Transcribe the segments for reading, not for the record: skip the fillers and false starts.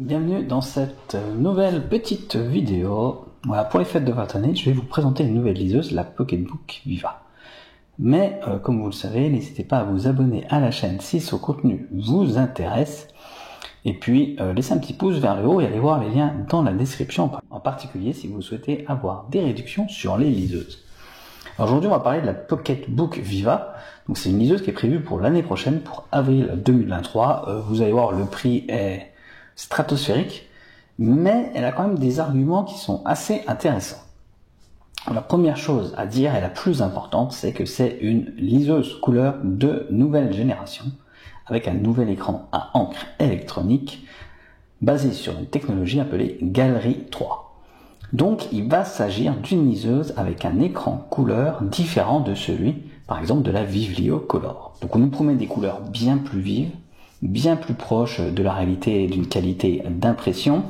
Bienvenue dans cette nouvelle petite vidéo. Voilà, pour les fêtes de fin d'année, je vais vous présenter une nouvelle liseuse, la Pocketbook Viva. Mais comme vous le savez, n'hésitez pas à vous abonner à la chaîne si ce contenu vous intéresse. Et puis laissez un petit pouce vers le haut et allez voir les liens dans la description, en particulier si vous souhaitez avoir des réductions sur les liseuses. Aujourd'hui, on va parler de la Pocketbook Viva. Donc c'est une liseuse qui est prévue pour l'année prochaine, pour avril 2023. Vous allez voir, le prix est stratosphérique, mais elle a quand même des arguments qui sont assez intéressants. La première chose à dire, et la plus importante, c'est que c'est une liseuse couleur de nouvelle génération, avec un nouvel écran à encre électronique, basé sur une technologie appelée Gallery 3. Donc il va s'agir d'une liseuse avec un écran couleur différent de celui, par exemple, de la Vivlio Color. Donc on nous promet des couleurs bien plus vives, bien plus proches de la réalité et d'une qualité d'impression.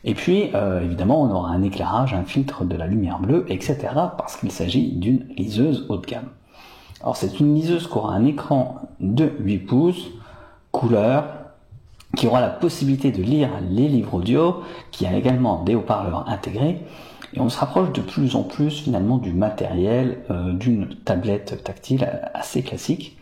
Et puis, évidemment, on aura un éclairage, un filtre de la lumière bleue, etc. parce qu'il s'agit d'une liseuse haut de gamme. Alors c'est une liseuse qui aura un écran de 8 pouces, couleur, qui aura la possibilité de lire les livres audio, qui a également des haut-parleurs intégrés, et on se rapproche de plus en plus finalement du matériel d'une tablette tactile assez classique.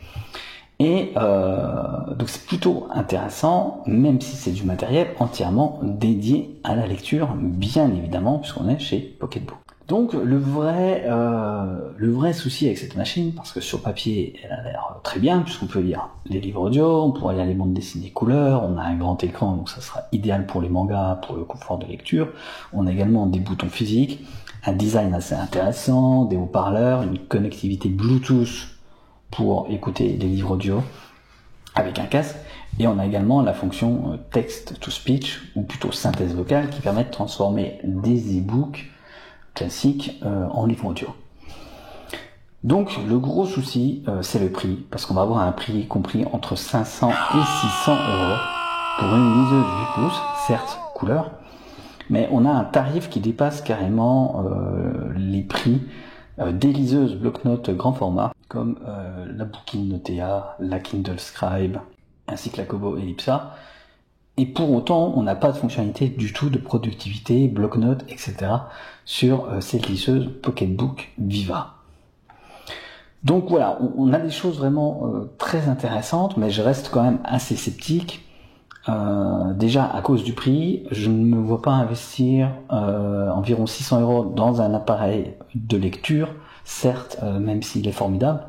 Et donc c'est plutôt intéressant, même si c'est du matériel entièrement dédié à la lecture, bien évidemment, puisqu'on est chez Pocketbook. Donc le vrai souci avec cette machine, parce que sur papier elle a l'air très bien, puisqu'on peut lire les livres audio, on pourra lire les bandes dessinées couleur, on a un grand écran, donc ça sera idéal pour les mangas, pour le confort de lecture. On a également des boutons physiques, un design assez intéressant, des haut-parleurs, une connectivité Bluetooth pour écouter des livres audio avec un casque, et on a également la fonction text-to-speech, ou plutôt synthèse vocale, qui permet de transformer des e-books classiques en livres audio. Donc le gros souci, c'est le prix, parce qu'on va avoir un prix compris entre 500 et 600 euros pour une liseuse 8 pouces, certes couleur, mais on a un tarif qui dépasse carrément les prix des liseuses bloc-notes grand format, comme la Bookin Notea, la Kindle Scribe, ainsi que la Kobo Ellipsa. Et pour autant, on n'a pas de fonctionnalité du tout de productivité, bloc-notes, etc. sur cette liseuse Pocketbook Viva. Donc voilà, on a des choses vraiment très intéressantes, mais je reste quand même assez sceptique. Déjà à cause du prix, je ne me vois pas investir environ 600 euros dans un appareil de lecture, certes, même s'il est formidable,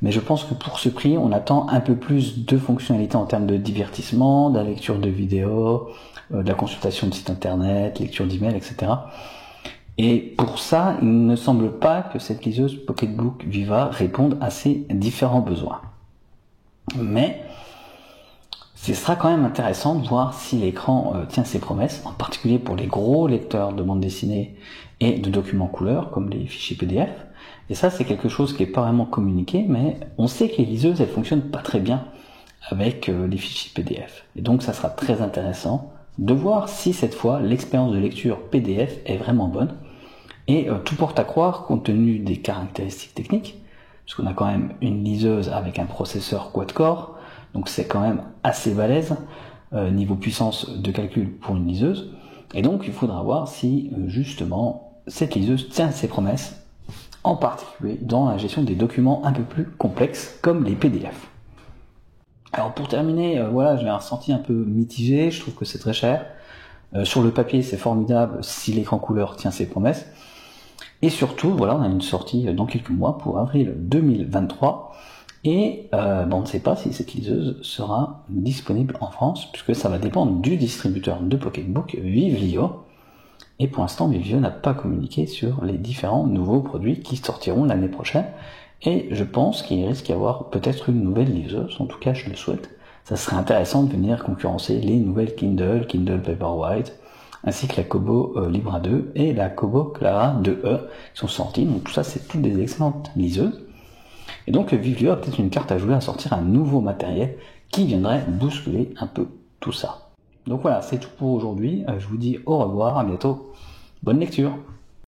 mais je pense que pour ce prix, on attend un peu plus de fonctionnalités en termes de divertissement, de la lecture de vidéos, de la consultation de sites internet, lecture d'emails, etc. Et pour ça, il ne semble pas que cette liseuse Pocketbook Viva réponde à ces différents besoins. Mais ce sera quand même intéressant de voir si l'écran tient ses promesses, en particulier pour les gros lecteurs de bande dessinée et de documents couleurs, comme les fichiers PDF. Et ça, c'est quelque chose qui n'est pas vraiment communiqué, mais on sait que les liseuses, elles fonctionnent pas très bien avec les fichiers PDF. Et donc, ça sera très intéressant de voir si cette fois, l'expérience de lecture PDF est vraiment bonne. Et tout porte à croire, compte tenu des caractéristiques techniques, puisqu'on a quand même une liseuse avec un processeur quad-core, donc c'est quand même assez balèze niveau puissance de calcul pour une liseuse. Et donc il faudra voir si justement cette liseuse tient ses promesses, en particulier dans la gestion des documents un peu plus complexes comme les PDF. Alors pour terminer, voilà, j'ai un ressenti un peu mitigé, je trouve que c'est très cher. Sur le papier c'est formidable si l'écran couleur tient ses promesses. Et surtout, voilà, on a une sortie dans quelques mois pour avril 2023. Et on ne sait pas si cette liseuse sera disponible en France, puisque ça va dépendre du distributeur de Pocketbook, Vivlio. Et pour l'instant, Vivlio n'a pas communiqué sur les différents nouveaux produits qui sortiront l'année prochaine. Et je pense qu'il risque d'y avoir peut-être une nouvelle liseuse, en tout cas je le souhaite. Ça serait intéressant de venir concurrencer les nouvelles Kindle Paperwhite, ainsi que la Kobo Libra 2 et la Kobo Clara 2E qui sont sorties. Donc tout ça, c'est toutes des excellentes liseuses. Et donc Vivlio a peut-être une carte à jouer à sortir un nouveau matériel qui viendrait bousculer un peu tout ça. Donc voilà, c'est tout pour aujourd'hui. Je vous dis au revoir, à bientôt. Bonne lecture.